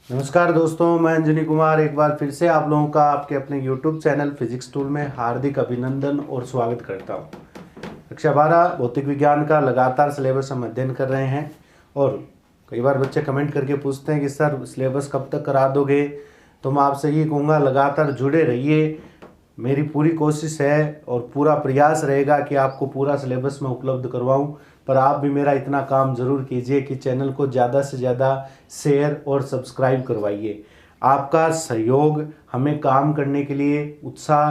नमस्कार दोस्तों, मैं अंजनी कुमार एक बार फिर से आप लोगों का आपके अपने YouTube चैनल फिजिक्स टूल में हार्दिक अभिनंदन और स्वागत करता हूं। कक्षा 12 भौतिक विज्ञान का लगातार सिलेबस हम अध्ययन कर रहे हैं और कई बार बच्चे कमेंट करके पूछते हैं कि सर सिलेबस कब तक करा दोगे। तो मैं आपसे ये कहूँगा, लगातार जुड़े रहिए। मेरी पूरी कोशिश है और पूरा प्रयास रहेगा कि आपको पूरा सिलेबस मैं उपलब्ध करवाऊं, पर आप भी मेरा इतना काम ज़रूर कीजिए कि चैनल को ज़्यादा से ज़्यादा शेयर और सब्सक्राइब करवाइए। आपका सहयोग हमें काम करने के लिए उत्साह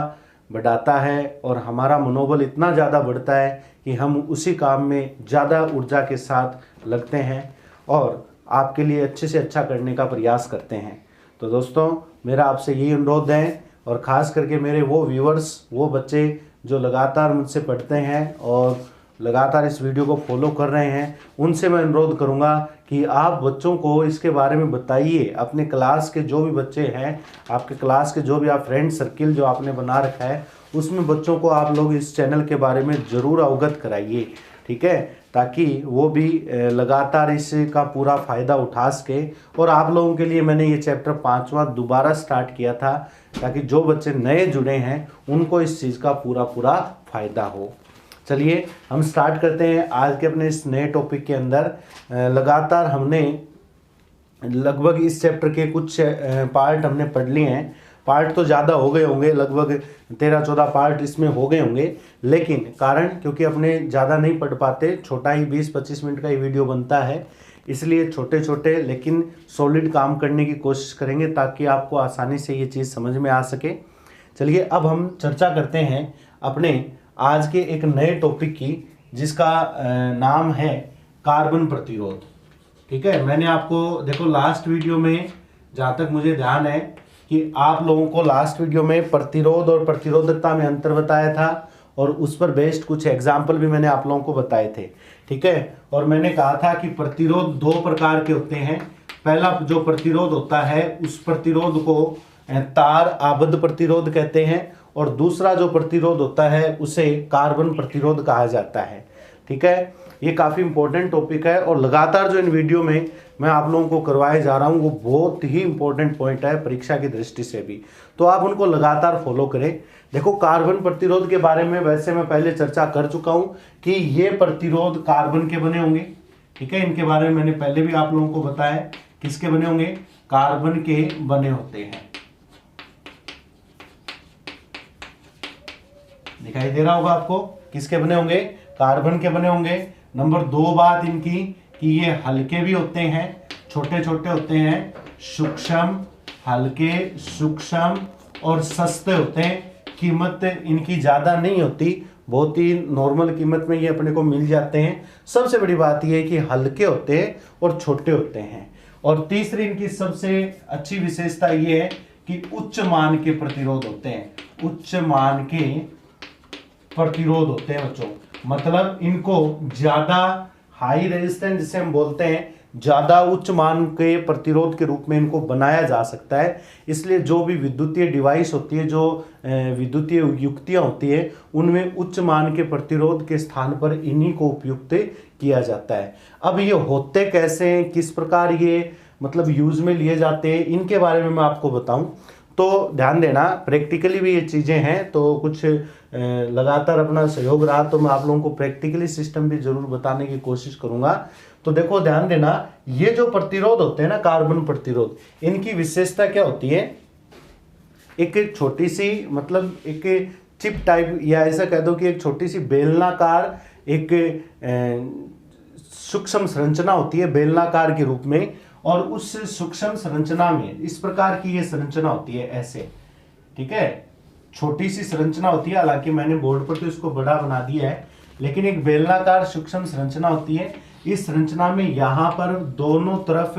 बढ़ाता है और हमारा मनोबल इतना ज़्यादा बढ़ता है कि हम उसी काम में ज़्यादा ऊर्जा के साथ लगते हैं और आपके लिए अच्छे से अच्छा करने का प्रयास करते हैं। तो दोस्तों, मेरा आपसे यही अनुरोध है और ख़ास करके मेरे वो व्यूअर्स, वो बच्चे जो लगातार मुझसे पढ़ते हैं और लगातार इस वीडियो को फॉलो कर रहे हैं, उनसे मैं अनुरोध करूंगा कि आप बच्चों को इसके बारे में बताइए। अपने क्लास के जो भी बच्चे हैं, आपके क्लास के जो भी आप फ्रेंड सर्किल जो आपने बना रखा है, उसमें बच्चों को आप लोग इस चैनल के बारे में ज़रूर अवगत कराइए, ठीक है, ताकि वो भी लगातार इसका पूरा फ़ायदा उठा सके। और आप लोगों के लिए मैंने ये चैप्टर 5वां दोबारा स्टार्ट किया था ताकि जो बच्चे नए जुड़े हैं उनको इस चीज़ का पूरा फ़ायदा हो। चलिए हम स्टार्ट करते हैं आज के अपने इस नए टॉपिक के अंदर। लगातार हमने लगभग इस चैप्टर के कुछ पार्ट हमने पढ़ लिए हैं। पार्ट तो ज़्यादा हो गए होंगे, लगभग 13-14 पार्ट इसमें हो गए होंगे, लेकिन कारण क्योंकि अपने ज़्यादा नहीं पढ़ पाते, छोटा ही 20-25 मिनट का ही वीडियो बनता है, इसलिए छोटे छोटे लेकिन सॉलिड काम करने की कोशिश करेंगे ताकि आपको आसानी से ये चीज़ समझ में आ सके। चलिए अब हम चर्चा करते हैं अपने आज के एक नए टॉपिक की, जिसका नाम है कार्बन प्रतिरोध। ठीक है, मैंने आपको देखो लास्ट वीडियो में, जहाँ तक मुझे ध्यान है कि आप लोगों को लास्ट वीडियो में प्रतिरोध और प्रतिरोधकता में अंतर बताया था और उस पर बेस्ड कुछ एग्जाम्पल भी मैंने आप लोगों को बताए थे। ठीक है, और मैंने कहा था कि प्रतिरोध दो प्रकार के होते हैं। पहला जो प्रतिरोध होता है उस प्रतिरोध को तार आबद्ध प्रतिरोध कहते हैं और दूसरा जो प्रतिरोध होता है उसे कार्बन प्रतिरोध कहा जाता है। ठीक है, ये काफ़ी इंपॉर्टेंट टॉपिक है और लगातार जो इन वीडियो में मैं आप लोगों को करवाए जा रहा हूँ वो बहुत ही इंपॉर्टेंट पॉइंट है परीक्षा की दृष्टि से भी, तो आप उनको लगातार फॉलो करें। देखो, कार्बन प्रतिरोध के बारे में वैसे मैं पहले चर्चा कर चुका हूँ कि ये प्रतिरोध कार्बन के बने होंगे। ठीक है, इनके बारे में मैंने पहले भी आप लोगों को बताया, किसके बने होंगे, कार्बन के बने होते हैं। दिखाई दे रहा होगा आपको, किसके बने होंगे, कार्बन के बने होंगे। नंबर 2 बात इनकी कि ये हल्के भी होते हैं, छोटे छोटे होते हैं, सूक्ष्म, हल्के, सूक्ष्म और सस्ते होते हैं। कीमत इनकी ज़्यादा नहीं होती, बहुत ही नॉर्मल कीमत में ये अपने को मिल जाते हैं। सबसे बड़ी बात ये है कि हल्के होते हैं और छोटे होते हैं। और तीसरी इनकी सबसे अच्छी विशेषता ये है कि उच्च मान के प्रतिरोध होते हैं, उच्च मान के प्रतिरोध होते हैं बच्चों। मतलब इनको ज्यादा हाई रेजिस्टेंस जिसे हम बोलते हैं, ज्यादा उच्च मान के प्रतिरोध के रूप में इनको बनाया जा सकता है। इसलिए जो भी विद्युतीय डिवाइस होती है, जो विद्युतीय युक्तियां होती है, उनमें उच्च मान के प्रतिरोध के स्थान पर इन्हीं को उपयुक्त किया जाता है। अब ये होते कैसे हैं, किस प्रकार ये मतलब यूज में लिए जाते हैं, इनके बारे में मैं आपको बताऊं तो ध्यान देना। प्रैक्टिकली भी ये चीज़ें हैं, तो कुछ लगातार अपना सहयोग रहा तो मैं आप लोगों को प्रैक्टिकली सिस्टम भी जरूर बताने की कोशिश करूंगा। तो देखो ध्यान देना, ये जो प्रतिरोध होते हैं ना, कार्बन प्रतिरोध, इनकी विशेषता क्या होती है। एक छोटी सी मतलब एक चिप टाइप, या ऐसा कह दो कि एक छोटी सी बेलनाकार एक सूक्ष्म संरचना होती है, बेलनाकार के रूप में। और उस सूक्ष्म संरचना में इस प्रकार की ये संरचना होती है, ऐसे। ठीक है, छोटी सी संरचना होती है, हालांकि मैंने बोर्ड पर तो इसको बड़ा बना दिया है, लेकिन एक बेलनाकार सूक्ष्म संरचना होती है। इस संरचना में यहाँ पर दोनों तरफ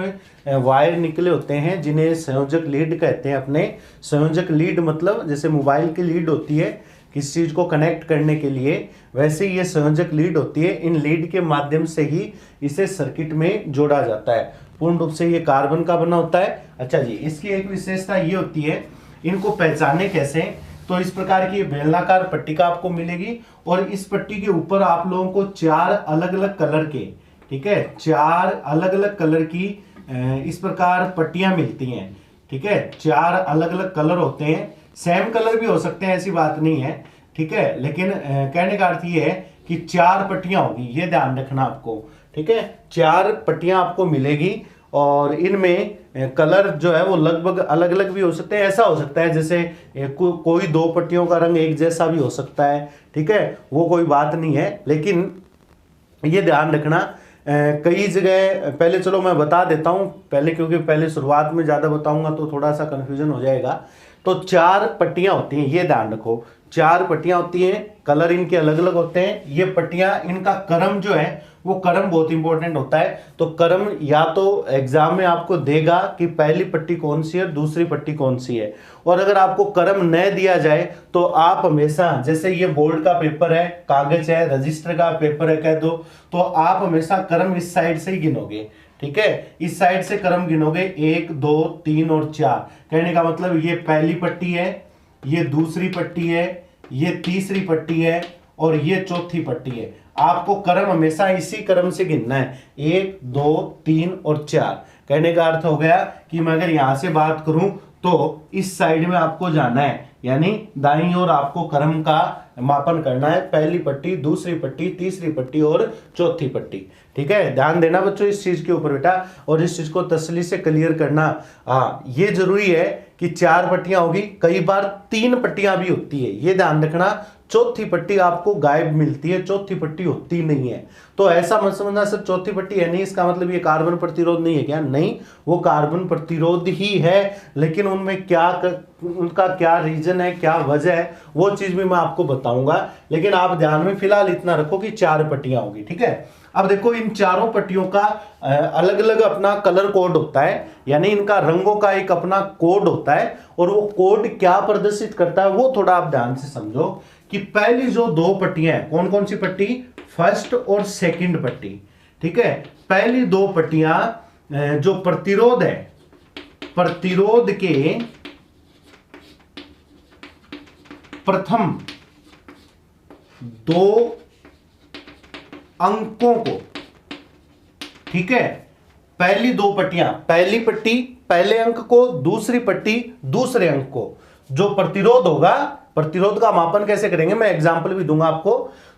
वायर निकले होते हैं, जिन्हें संयोजक लीड कहते हैं। अपने संयोजक लीड मतलब जैसे मोबाइल की लीड होती है किसी चीज को कनेक्ट करने के लिए, वैसे ये संयोजक लीड होती है। इन लीड के माध्यम से ही इसे सर्किट में जोड़ा जाता है। पूर्ण रूप से ये कार्बन का बना होता है। अच्छा जी, इसकी एक विशेषता ये होती है, इनको पहचाने कैसे, तो इस प्रकार की बेलनाकार पट्टिका आपको मिलेगी और इस पट्टी के ऊपर आप लोगों को 4 अलग अलग कलर के, ठीक है, 4 अलग अलग कलर की इस प्रकार पट्टियां मिलती हैं, ठीक है। 4 अलग अलग कलर होते हैं, सेम कलर भी हो सकते हैं, ऐसी बात नहीं है, ठीक है। लेकिन कहने का अर्थ ये है कि 4 पट्टियां होगी, ये ध्यान रखना आपको, ठीक है। 4 पट्टियां आपको मिलेगी और इनमें कलर जो है वो लगभग अलग अलग भी हो सकते हैं। ऐसा हो सकता है जैसे कोई 2 पट्टियों का रंग एक जैसा भी हो सकता है, ठीक है, वो कोई बात नहीं है। लेकिन ये ध्यान रखना कई जगह, पहले चलो मैं बता देता हूं पहले, क्योंकि पहले शुरुआत में ज्यादा बताऊंगा तो थोड़ा सा कंफ्यूजन हो जाएगा। तो 4 पट्टियां होती हैं, ये ध्यान रखो, 4 पट्टियां होती हैं, कलर इनके अलग अलग होते हैं। ये पट्टियां, इनका क्रम जो है वो क्रम बहुत इंपॉर्टेंट होता है। तो क्रम या तो एग्जाम में आपको देगा कि पहली पट्टी कौन सी है, दूसरी पट्टी कौन सी है। और अगर आपको क्रम न दिया जाए तो आप हमेशा, जैसे ये बोर्ड का पेपर है, कागज है, रजिस्टर का पेपर है कह दो, तो आप हमेशा क्रम इस साइड से ही गिनोगे, ठीक है। इस साइड से क्रम गिनोगे 1 2 3 और 4। कहने का मतलब ये पहली पट्टी है, ये दूसरी पट्टी है, ये तीसरी पट्टी है और ये चौथी पट्टी है। आपको क्रम हमेशा इसी क्रम से गिनना है, 1 2 3 और 4। कहने का अर्थ हो गया कि मैं अगर यहां से बात करूं तो इस साइड में आपको जाना है, यानी दाईं ओर आपको क्रम का मापन करना है, पहली पट्टी, दूसरी पट्टी, तीसरी पट्टी और चौथी पट्टी, ठीक है। ध्यान देना बच्चों इस चीज के ऊपर बेटा, और इस चीज को तसल्ली से क्लियर करना। हाँ, ये जरूरी है कि 4 पट्टियां होगी, कई बार 3 पट्टियां भी होती है, ये ध्यान रखना। चौथी पट्टी आपको गायब मिलती है, चौथी पट्टी होती नहीं है। तो ऐसा मत समझना सिर्फ चौथी पट्टी है नहीं, इसका मतलब ये कार्बन प्रतिरोध नहीं है क्या? नहीं, वो कार्बन प्रतिरोध ही है, लेकिन उनमें क्या उनका क्या रीजन है, क्या वजह है, वो चीज भी मैं आपको बताऊंगा। लेकिन आप ध्यान में फिलहाल इतना रखो कि 4 पट्टियां होगी, ठीक है। अब देखो इन चारों पट्टियों का अलग अलग अपना कलर कोड होता है, यानी इनका रंगों का एक अपना कोड होता है, और वो कोड क्या प्रदर्शित करता है वो थोड़ा आप ध्यान से समझो। कि पहली जो 2 पट्टियां हैं, कौन कौन सी पट्टी? फर्स्ट और सेकंड पट्टी, ठीक है। पहली 2 पट्टियां जो प्रतिरोध है, प्रतिरोध के प्रथम 2 अंकों को, ठीक है, पहली 2 पट्टियां, पहली पट्टी पहले अंक को, दूसरी पट्टी दूसरे अंक को, जो प्रतिरोध होगा, प्रतिरोध का मापन कैसे करेंगे मैं एग्जांपल भी दूंगा आपको।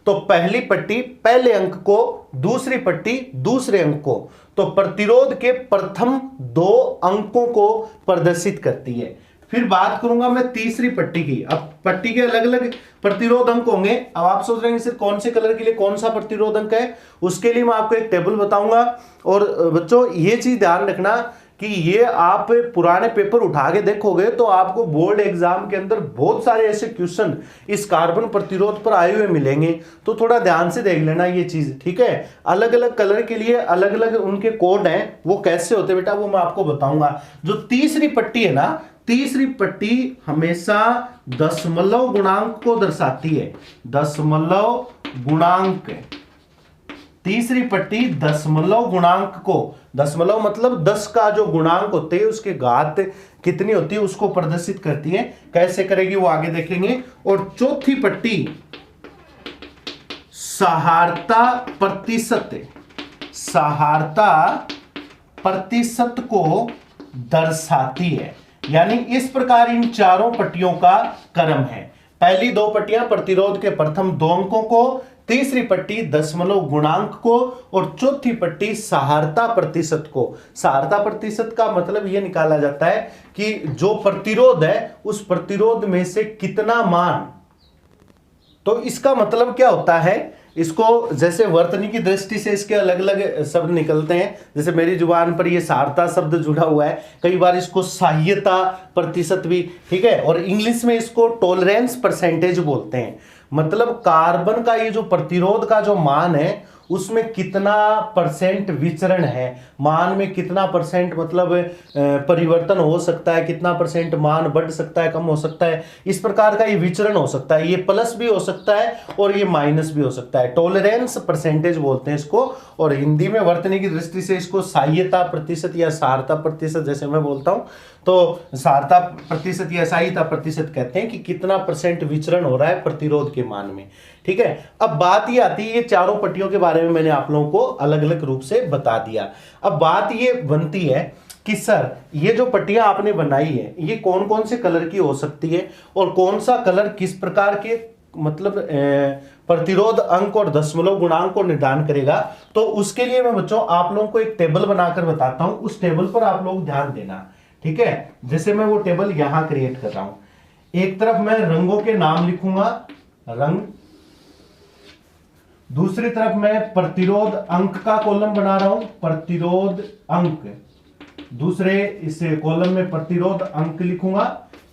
तो पहली पट्टी पहले अंक को, दूसरी पट्टी दूसरे अंक को, तो प्रतिरोध के प्रथम 2 अंकों को प्रदर्शित करती है। फिर बात करूंगा मैं तीसरी पट्टी की। अब पट्टी के अलग अलग प्रतिरोध अंक होंगे। अब आप सोच रहे हैं सिर्फ कौन से कलर के लिए कौन सा प्रतिरोध अंक है, उसके लिए मैं आपको एक टेबल बताऊंगा। और बच्चों ये चीज ध्यान रखना कि ये आप पुराने पेपर उठा के देखोगे तो आपको बोर्ड एग्जाम के अंदर बहुत सारे ऐसे क्वेश्चन इस कार्बन प्रतिरोध पर आए हुए मिलेंगे, तो थोड़ा ध्यान से देख लेना ये चीज, ठीक है। अलग अलग कलर के लिए अलग अलग उनके कोड हैं, वो कैसे होते बेटा वो मैं आपको बताऊंगा। जो तीसरी पट्टी है ना, तीसरी पट्टी हमेशा दशमलव गुणांक को दर्शाती है, दशमलव गुणांक। तीसरी पट्टी दशमलव गुणांक को, दशमलव मतलब 10 का जो गुणांक होते हैं उसके घात कितनी होती है उसको प्रदर्शित करती है। कैसे करेगी वो आगे देखेंगे। और चौथी पट्टी सहारता प्रतिशत, सहारता प्रतिशत को दर्शाती है। यानी इस प्रकार इन चारों पट्टियों का क्रम है। पहली 2 पट्टियां प्रतिरोध के प्रथम 2 अंकों को, तीसरी पट्टी दशमलव गुणांक को, और चौथी पट्टी सहारता प्रतिशत को। सहारता प्रतिशत का मतलब यह निकाला जाता है कि जो प्रतिरोध है उस प्रतिरोध में से कितना मान। तो इसका मतलब क्या होता है, इसको जैसे वर्तनी की दृष्टि से इसके अलग अलग शब्द निकलते हैं। जैसे मेरी जुबान पर ये सहारता शब्द जुड़ा हुआ है, कई बार इसको सहायता प्रतिशत भी, ठीक है। और इंग्लिश में इसको टॉलरेंस परसेंटेज बोलते हैं। मतलब कार्बन का ये जो प्रतिरोध का जो मान है उसमें कितना परसेंट विचरण है, मान में कितना परसेंट मतलब परिवर्तन हो सकता है, कितना परसेंट मान बढ़ सकता है, कम हो सकता है, इस प्रकार का ये विचरण हो सकता है। ये प्लस भी हो सकता है और ये माइनस भी हो सकता है। टॉलरेंस परसेंटेज बोलते हैं इसको, और हिंदी में वर्तनी की दृष्टि से इसको सहायता प्रतिशत या सहारता प्रतिशत जैसे मैं बोलता हूं। तो सारता प्रतिशत या सहायता प्रतिशत कहते हैं कि कितना % विचरण हो रहा है प्रतिरोध के मान में। ठीक है, अब बात ये आती है, ये चारों पट्टियों के बारे में मैंने आप लोगों को अलग अलग रूप से बता दिया। अब बात ये बनती है कि सर ये जो पट्टियां आपने बनाई है ये कौन कौन से कलर की हो सकती है और कौन सा कलर किस प्रकार के मतलब प्रतिरोध अंक और दशमलव गुणांक को निर्धारण करेगा। तो उसके लिए मैं बच्चों आप लोगों को एक टेबल बनाकर बताता हूं, उस टेबल पर आप लोग ध्यान देना। ठीक है, जैसे मैं वो टेबल यहां क्रिएट कर रहा हूं। एक तरफ मैं रंगों के नाम लिखूंगा, रंग, दूसरी तरफ मैं प्रतिरोध अंक का कॉलम बना रहा हूं, प्रतिरोध अंक, दूसरे इस कॉलम में प्रतिरोध अंक लिखूंगा,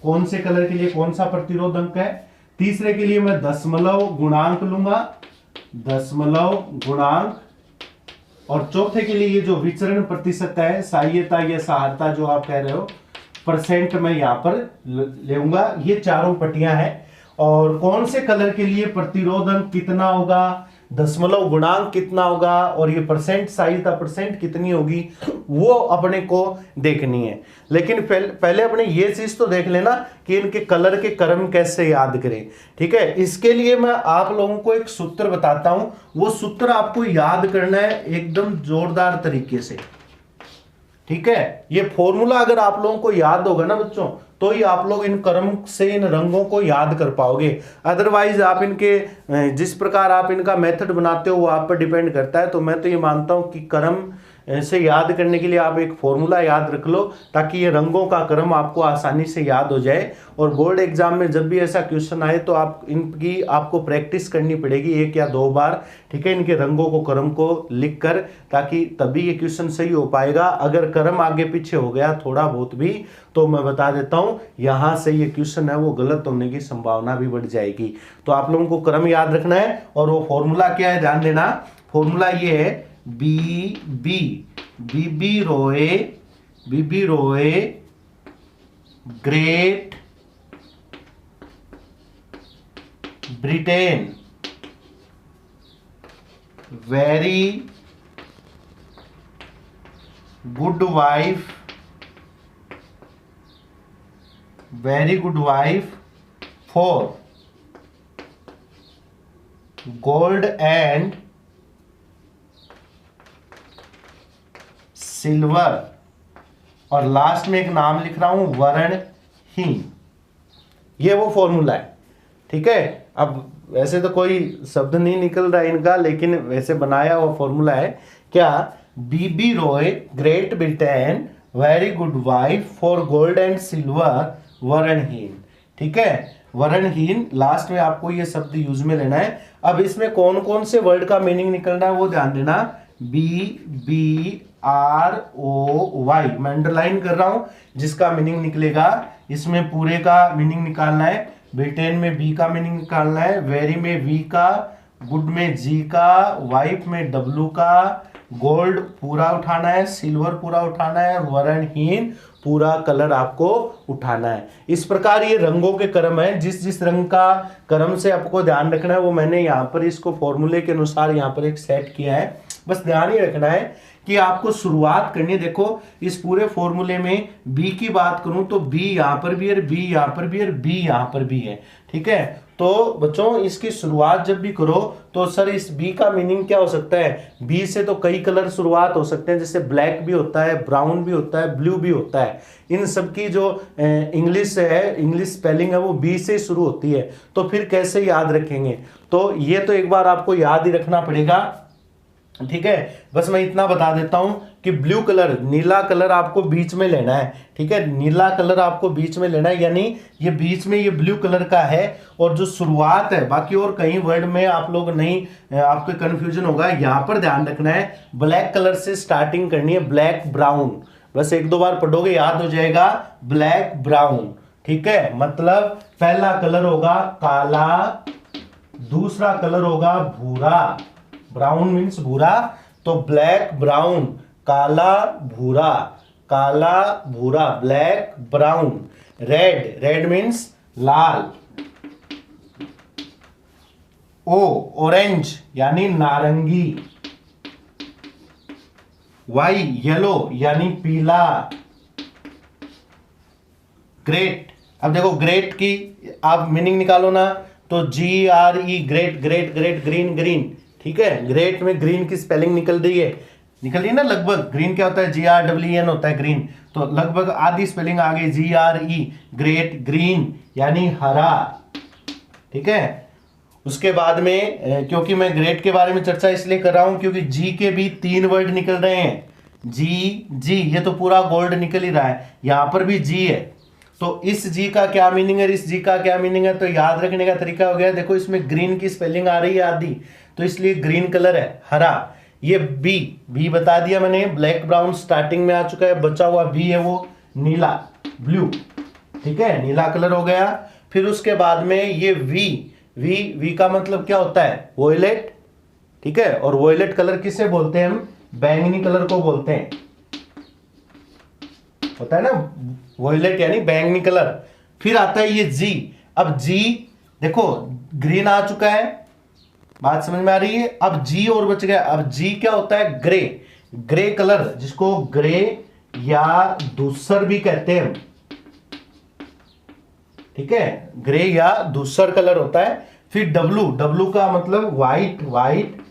कौन से कलर के लिए कौन सा प्रतिरोध अंक है। तीसरे के लिए मैं दशमलव गुणांक लूंगा, दशमलव गुणांक, और चौथे के लिए ये जो विचरण प्रतिशत है, सहायता या सहायता जो आप कह रहे हो, % मैं यहां पर लूंगा। ये चारों पट्टियां हैं और कौन से कलर के लिए प्रतिरोध अंक कितना होगा, दशमलव गुणांक कितना होगा और ये % सहायता % कितनी होगी वो अपने को देखनी है। लेकिन पहले अपने ये चीज तो देख लेना कि इनके कलर के क्रम कैसे याद करें। ठीक है, इसके लिए मैं आप लोगों को एक सूत्र बताता हूं, वो सूत्र आपको याद करना है एकदम जोरदार तरीके से। ठीक है, ये फॉर्मूला अगर आप लोगों को याद होगा ना बच्चों, तो ही आप लोग इन क्रम से इन रंगों को याद कर पाओगे। अदरवाइज आप इनके जिस प्रकार आप इनका मेथड बनाते हो वो आप पर डिपेंड करता है। तो मैं तो ये मानता हूं कि क्रम से याद करने के लिए आप एक फॉर्मूला याद रख लो, ताकि ये रंगों का क्रम आपको आसानी से याद हो जाए। और बोर्ड एग्जाम में जब भी ऐसा क्वेश्चन आए तो आप इनकी आपको प्रैक्टिस करनी पड़ेगी 1 या 2 बार। ठीक है, इनके रंगों को क्रम को लिख कर, ताकि तभी ये क्वेश्चन सही हो पाएगा। अगर क्रम आगे पीछे हो गया थोड़ा बहुत भी, तो मैं बता देता हूं यहां से ये क्वेश्चन है वो गलत होने की संभावना भी बढ़ जाएगी। तो आप लोगों को क्रम याद रखना है। और वो फॉर्मूला क्या है ध्यान देना, फॉर्मूला ये है बीबी रोए great Britain very good wife for gold and silver, और लास्ट में एक नाम लिख रहा हूं वर्णहीन। ये वो फॉर्मूला है। ठीक है, अब वैसे तो कोई शब्द नहीं निकल रहा है इनका, लेकिन वैसे बनाया हुआ फॉर्मूला है क्या, BB Roy great Britain very good wife for gold and silver वर्णहीन। ठीक है, वर्णहीन लास्ट में आपको ये शब्द यूज में लेना है। अब इसमें कौन कौन से वर्ड का मीनिंग निकलना है वो ध्यान देना। BROY मैं अंडरलाइन कर रहा हूं, जिसका मीनिंग निकलेगा इसमें पूरे का मीनिंग निकालना है। ब्रिटेन में बी का मीनिंग निकालना है, वेरी में वी का, गुड में जी का, वाइफ में W का, गोल्ड पूरा उठाना है, सिल्वर पूरा उठाना है, वर्णहीन पूरा कलर आपको उठाना है। इस प्रकार ये रंगों के क्रम है। जिस जिस रंग का क्रम से आपको ध्यान रखना है वो मैंने यहाँ पर इसको फॉर्मूले के अनुसार यहाँ पर एक सेट किया है। बस ध्यान ही रखना है कि आपको शुरुआत करनी है। देखो इस पूरे फॉर्मूले में बी की बात करूं तो बी यहां पर भी है, बी यहां पर भी है, बी यहां पर भी है। ठीक है, तो बच्चों इसकी शुरुआत जब भी करो तो सर इस बी का मीनिंग क्या हो सकता है, बी से तो कई कलर शुरुआत हो सकते हैं, जैसे ब्लैक भी होता है, ब्राउन भी होता है, ब्लू भी होता है। इन सब की जो इंग्लिश है, इंग्लिश स्पेलिंग है वो बी से शुरू होती है। तो फिर कैसे याद रखेंगे, तो ये तो एक बार आपको याद ही रखना पड़ेगा। ठीक है, बस मैं इतना बता देता हूं कि ब्लू कलर, नीला कलर आपको बीच में लेना है। ठीक है, नीला कलर आपको बीच में लेना है, यानी ये बीच में ये ब्लू कलर का है। और जो शुरुआत है, बाकी और कई वर्ड में आप लोग नहीं, आपको कंफ्यूजन होगा, यहां पर ध्यान रखना है ब्लैक कलर से स्टार्टिंग करनी है, ब्लैक ब्राउन। बस 1-2 बार पढ़ोगे याद हो जाएगा, ब्लैक ब्राउन। ठीक है, मतलब पहला कलर होगा काला, दूसरा कलर होगा भूरा, ब्राउन मीन्स भूरा, तो ब्लैक ब्राउन, काला भूरा, काला भूरा, black brown. Red, red means लाल। ऑरेंज यानी नारंगी। वाई येलो यानी पीला। ग्रेट। अब देखो ग्रेट की आप मीनिंग निकालो ना, तो GRE great, great great, green green, ठीक है। ग्रेट में ग्रीन की स्पेलिंग निकल रही है ना लगभग। ग्रीन क्या होता है, GREEN होता है ग्रीन, तो लगभग आधी स्पेलिंग आ गई GRE ग्रेट, ग्रीन यानी हरा, ठीक है। उसके बाद में क्योंकि मैं ग्रेट के बारे में चर्चा इसलिए कर रहा हूं क्योंकि जी के भी 3 वर्ड निकल रहे हैं। जी ये तो पूरा गोल्ड निकल ही रहा है, यहां पर भी जी है, तो इस जी का क्या मीनिंग है, इस जी का क्या मीनिंग है, तो याद रखने का तरीका हो गया। देखो इसमें ग्रीन की स्पेलिंग आ रही है आधी, तो इसलिए ग्रीन कलर है, हरा। ये बी बता दिया मैंने, ब्लैक ब्राउन स्टार्टिंग में आ चुका है, बचा हुआ बी है वो नीला, ब्लू, ठीक है, नीला कलर हो गया। फिर उसके बाद में ये वी का मतलब क्या होता है, वोयलेट, ठीक है। और वोयलेट कलर किसे बोलते हैं हम, बैंगनी कलर को बोलते हैं, होता है ना वोयलेट यानी बैंगनी कलर। फिर आता है ये जी। अब जी देखो ग्रीन आ चुका है, बात समझ में आ रही है। अब जी और बच गया। अब जी क्या होता है, ग्रे, ग्रे कलर, जिसको ग्रे या धूसर भी कहते हैं, ठीक है, ग्रे या धूसर कलर होता है। फिर डब्लू का मतलब व्हाइट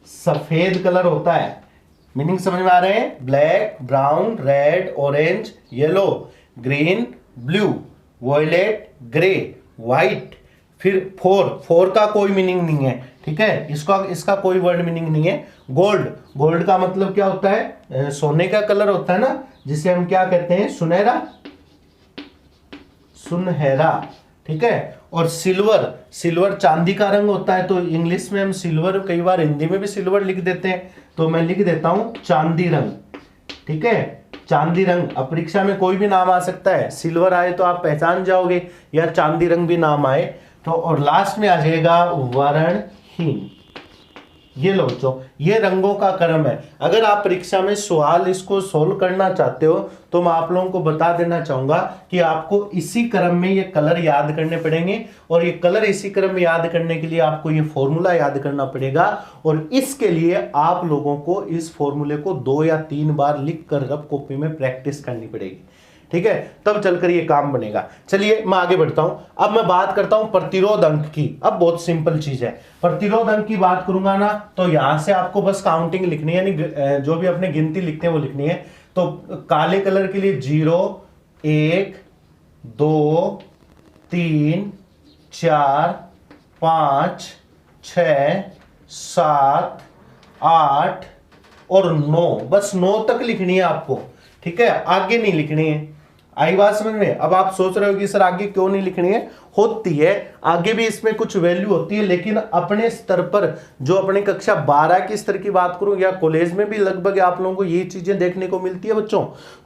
सफेद कलर होता है। मीनिंग समझ में आ रहे हैं, black, brown, red, orange, yellow, green, blue, violet, grey, white. फिर फोर का कोई मीनिंग नहीं है, ठीक है, इसका कोई वर्ड मीनिंग नहीं है। गोल्ड का मतलब क्या होता है, सोने का कलर होता है ना, जिसे हम क्या कहते हैं, सुनहरा, ठीक है। और सिल्वर चांदी का रंग होता है, तो इंग्लिश में हम सिल्वर, कई बार हिंदी में भी सिल्वर लिख देते हैं, तो मैं लिख देता हूं चांदी रंग, ठीक है, चांदी रंग। अब परीक्षा में कोई भी नाम आ सकता है, सिल्वर आए तो आप पहचान जाओगे, या चांदी रंग भी नाम आए तो। और लास्ट में आ जाएगा वर्णहीन। ये लो बच्चों, ये रंगों का क्रम है। अगर आप परीक्षा में सवाल इसको सोल्व करना चाहते हो तो मैं आप लोगों को बता देना चाहूंगा कि आपको इसी क्रम में ये कलर याद करने पड़ेंगे, और ये कलर इसी क्रम में याद करने के लिए आपको ये फॉर्मूला याद करना पड़ेगा, और इसके लिए आप लोगों को इस फॉर्मूले को 2 या 3 बार लिख कर रफ कॉपी में प्रैक्टिस करनी पड़ेगी, ठीक है, तब चलकर ये काम बनेगा। चलिए मैं आगे बढ़ता हूं। अब मैं बात करता हूं प्रतिरोध अंक की। अब बहुत सिंपल चीज है, प्रतिरोध अंक की बात करूंगा ना, तो यहां से आपको बस काउंटिंग लिखनी है, यानी जो भी अपने गिनती लिखते हैं वो लिखनी है। तो काले कलर के लिए 0, 1, 2, 3, 4, 5, 6, 7, 8 और 9, बस 9 तक लिखनी है आपको, ठीक है, आगे नहीं लिखनी है। आई बात समझ में। अब आप सोच रहे हो कि सर आगे क्यों नहीं लिखनी है, होती है आगे भी, इसमें कुछ वैल्यू होती है, लेकिन अपने स्तर पर, जो अपने कक्षा 12 के स्तर की बात करूं, या कॉलेज में भी लगभग आप लोगों को ये चीजें देखने को मिलती है बच्चों,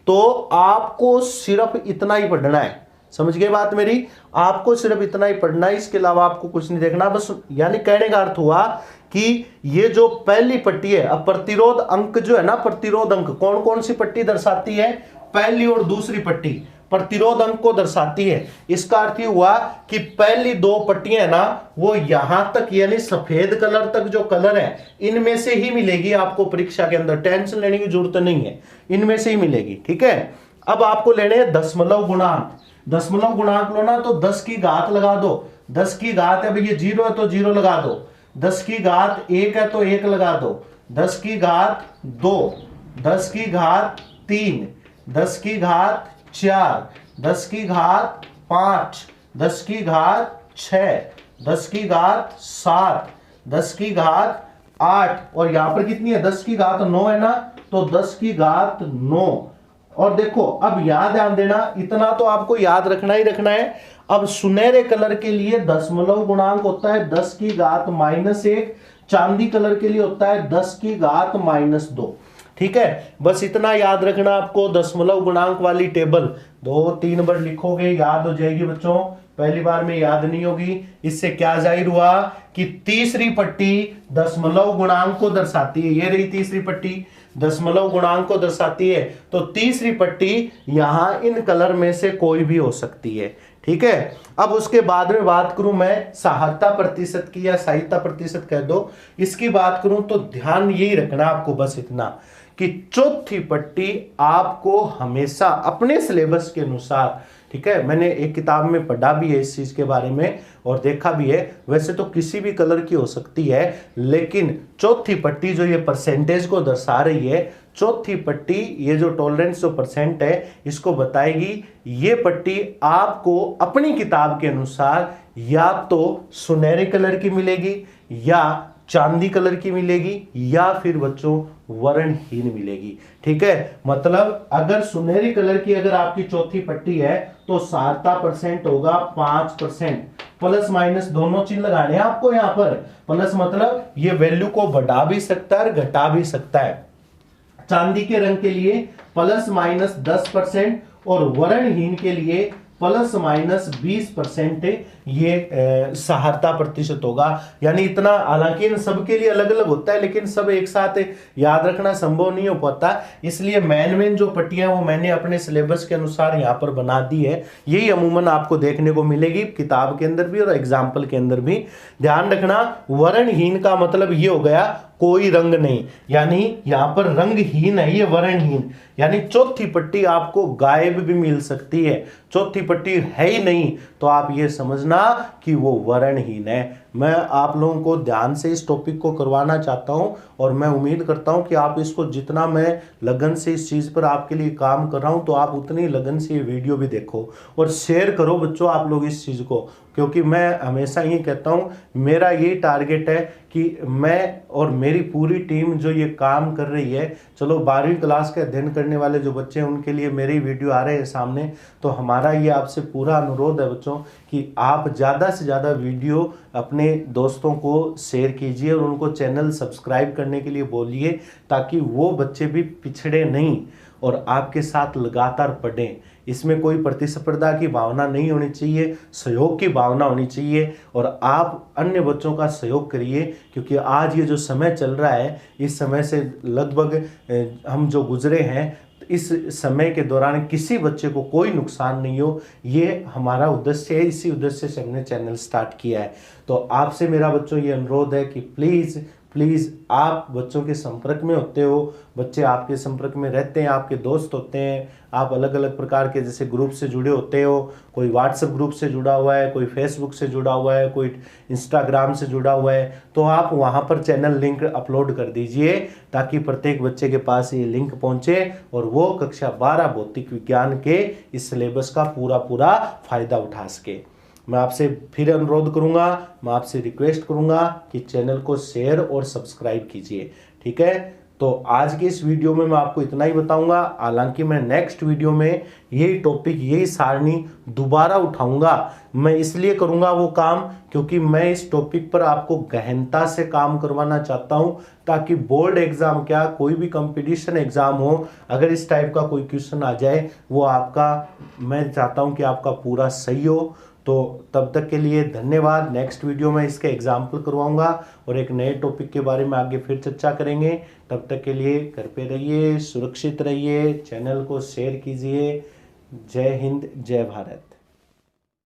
तो आपको सिर्फ इतना ही पढ़ना है। समझ गए बात मेरी, आपको सिर्फ इतना ही पढ़ना है, इसके अलावा आपको कुछ नहीं देखना बस। यानी कहने का अर्थ हुआ कि ये जो पहली पट्टी है, अब प्रतिरोध अंक जो है ना, प्रतिरोध अंक कौन कौन सी पट्टी दर्शाती है, पहली और दूसरी पट्टी प्रतिरोध अंक को दर्शाती है। इसका अर्थ ये हुआ कि पहली 2 पट्टियां है ना, वो यहां तक यानी सफेद कलर तक जो कलर है, इनमें से ही मिलेगी आपको परीक्षा के अंदर, टेंशन लेने की जरूरत नहीं है, इनमें से ही मिलेगी, ठीक है। अब आपको लेने हैं दशमलव गुणांक। दशमलव गुणांक लो ना, तो 10 की घात लगा दो, 10 की घात है भैया 0 है तो 0 लगा दो, 10 की घात 1 है तो 1 लगा दो, 10 की घात 2, 10 की घात 3, 10 की घात 4, 10 की घात 5, 10 की घात 6, 10 की घात 7, 10 की घात 8, और यहां पर कितनी है, 10 की घात 9 है ना, तो 10 की घात 9। और देखो अब यहां ध्यान देना, इतना तो आपको याद रखना ही रखना है। अब सुनहरे कलर के लिए दशमलव गुणांक होता है 10 की घात -1, चांदी कलर के लिए होता है 10 की घात -2, ठीक है। बस इतना याद रखना आपको, दशमलव गुणांक वाली टेबल 2-3 बार लिखोगे याद हो जाएगी बच्चों, पहली बार में याद नहीं होगी। इससे क्या जाहिर हुआ कि तीसरी पट्टी दशमलव गुणांक को दर्शाती है, ये रही तीसरी पट्टी दशमलव गुणांक को दर्शाती है, तो तीसरी पट्टी यहां इन कलर में से कोई भी हो सकती है, ठीक है। अब उसके बाद में बात करूं मैं सहायता प्रतिशत की, या सहायता प्रतिशत कह दो, इसकी बात करूं तो ध्यान यही रखना आपको बस इतना, कि चौथी पट्टी आपको हमेशा अपने सिलेबस के अनुसार, ठीक है, मैंने एक किताब में पढ़ा भी है इस चीज के बारे में और देखा भी है, वैसे तो किसी भी कलर की हो सकती है, लेकिन चौथी पट्टी जो ये परसेंटेज को दर्शा रही है, चौथी पट्टी ये जो टॉलरेंस जो परसेंट है इसको बताएगी। ये पट्टी आपको अपनी किताब के अनुसार या तो सुनहरे कलर की मिलेगी या चांदी कलर की मिलेगी या फिर बच्चों वर्णहीन मिलेगी। ठीक है, मतलब अगर सुनहरी कलर की अगर आपकी चौथी पट्टी है तो सार्थता परसेंट होगा 5%। प्लस माइनस दोनों चीज लगाने हैं आपको यहां पर। प्लस मतलब ये वैल्यू को बढ़ा भी सकता है और घटा भी सकता है। चांदी के रंग के लिए प्लस माइनस 10% और वर्णहीन के लिए प्लस माइनस 20% ये सहारता प्रतिशत होगा। यानी इतना, हालांकि इन सबके लिए अलग अलग होता है लेकिन सब एक साथ याद रखना संभव नहीं हो पाता, इसलिए मेन जो पट्टियां वो मैंने अपने सिलेबस के अनुसार यहाँ पर बना दी है। यही अमूमन आपको देखने को मिलेगी किताब के अंदर भी और एग्जाम्पल के अंदर भी। ध्यान रखना, वर्णहीन का मतलब ये हो गया कोई रंग नहीं, यानी यहां पर रंगहीन है, ये वर्णहीन, यानी चौथी पट्टी आपको गायब भी मिल सकती है। चौथी पट्टी है ही नहीं तो आप ये समझना कि वो वर्णहीन है। मैं आप लोगों को ध्यान से इस टॉपिक को करवाना चाहता हूं और मैं उम्मीद करता हूं कि आप इसको, जितना मैं लगन से इस चीज पर आपके लिए काम कर रहा हूं, तो आप उतनी लगन से ये वीडियो भी देखो और शेयर करो बच्चों आप लोग इस चीज को, क्योंकि मैं हमेशा ये कहता हूं, मेरा ये टारगेट है कि मैं और मेरी पूरी टीम जो ये काम कर रही है, चलो 12वीं क्लास के अध्ययन करने वाले जो बच्चे हैं उनके लिए मेरी वीडियो आ रहे हैं सामने, तो हमारा ये आपसे पूरा अनुरोध है बच्चों कि आप ज़्यादा से ज़्यादा वीडियो अपने दोस्तों को शेयर कीजिए और उनको चैनल सब्सक्राइब करने के लिए बोलिए, ताकि वो बच्चे भी पिछड़े नहीं और आपके साथ लगातार पढ़ें। इसमें कोई प्रतिस्पर्धा की भावना नहीं होनी चाहिए, सहयोग की भावना होनी चाहिए और आप अन्य बच्चों का सहयोग करिए, क्योंकि आज ये जो समय चल रहा है, इस समय से लगभग हम जो गुजरे हैं, इस समय के दौरान किसी बच्चे को कोई नुकसान नहीं हो, ये हमारा उद्देश्य है। इसी उद्देश्य से हमने चैनल स्टार्ट किया है। तो आपसे मेरा बच्चों ये अनुरोध है कि प्लीज़ आप बच्चों के संपर्क में होते हो, बच्चे आपके संपर्क में रहते हैं, आपके दोस्त होते हैं, आप अलग अलग प्रकार के जैसे ग्रुप से जुड़े होते हो, कोई व्हाट्सएप ग्रुप से जुड़ा हुआ है, कोई फेसबुक से जुड़ा हुआ है, कोई इंस्टाग्राम से जुड़ा हुआ है, तो आप वहाँ पर चैनल लिंक अपलोड कर दीजिए ताकि प्रत्येक बच्चे के पास ये लिंक पहुँचे और वो कक्षा 12 भौतिक विज्ञान के इस सिलेबस का पूरा फायदा उठा सके। मैं आपसे फिर अनुरोध करूंगा, मैं आपसे रिक्वेस्ट करूंगा कि चैनल को शेयर और सब्सक्राइब कीजिए। ठीक है, तो आज के इस वीडियो में मैं आपको इतना ही बताऊंगा। हालांकि मैं नेक्स्ट वीडियो में यही टॉपिक, यही सारणी दोबारा उठाऊंगा। मैं इसलिए करूंगा वो काम क्योंकि मैं इस टॉपिक पर आपको गहनता से काम करवाना चाहता हूं, ताकि बोर्ड एग्जाम क्या, कोई भी कंपटीशन एग्जाम हो, अगर इस टाइप का कोई क्वेश्चन आ जाए, वो आपका, मैं चाहता हूं कि आपका पूरा सही हो। तो तब तक के लिए धन्यवाद। नेक्स्ट वीडियो में इसके एग्जाम्पल करवाऊंगा और एक नए टॉपिक के बारे में आगे फिर चर्चा करेंगे। तब तक के लिए घर पे रहिए, सुरक्षित रहिए, चैनल को शेयर कीजिए। जय हिंद, जय भारत।